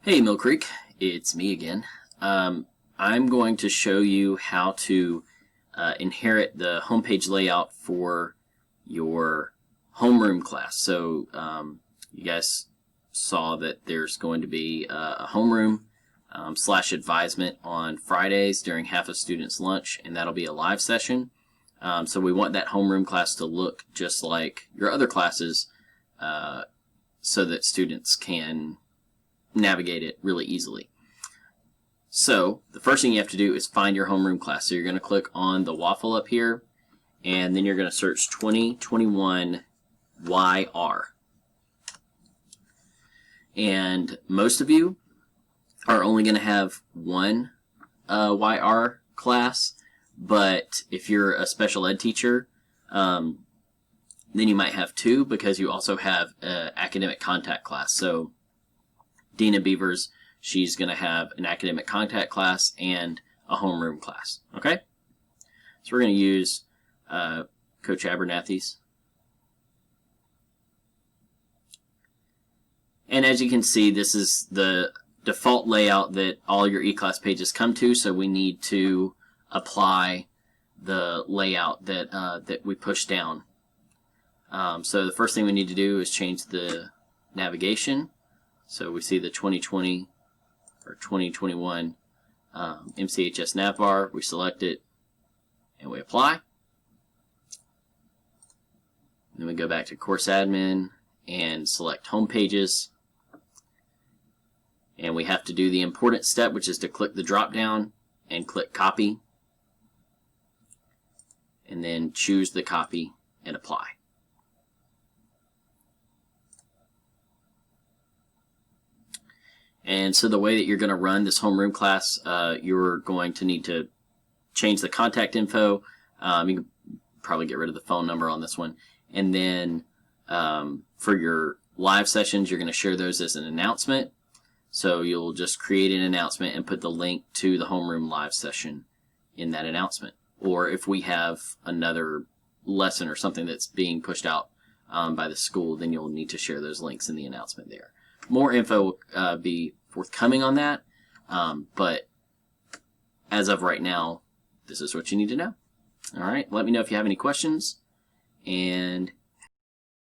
Hey Mill Creek, it's me again. I'm going to show you how to inherit the homepage layout for your homeroom class. So you guys saw that there's going to be a homeroom / advisement on Fridays during half a student's lunch, and that'll be a live session. So we want that homeroom class to look just like your other classes so that students can navigate it really easily. So the first thing you have to do is find your homeroom class. So you're going to click on the waffle up here, and then you're going to search 2021 YR. And most of you are only going to have one YR class, but if you're a special ed teacher, then you might have two, because you also have an academic contact class. So Dina Beavers, she's going to have an academic contact class and a homeroom class. Okay? So we're going to use Coach Abernathy's. And as you can see, this is the default layout that all your eClass pages come to, so we need to apply the layout that, that we push down. So the first thing we need to do is change the navigation. So we see the 2020 or 2021 MCHS navbar. We select it and we apply. And then we go back to course admin and select home pages. And we have to do the important step, which is to click the drop down and click copy. And then choose the copy and apply. And so the way that you're going to run this homeroom class, you're going to need to change the contact info. You can probably get rid of the phone number on this one. And then for your live sessions, you're going to share those as an announcement. So you'll just create an announcement and put the link to the homeroom live session in that announcement. Or if we have another lesson or something that's being pushed out by the school, then you'll need to share those links in the announcement there. More info will be forthcoming on that, but as of right now, this is what you need to know. All right, let me know if you have any questions, and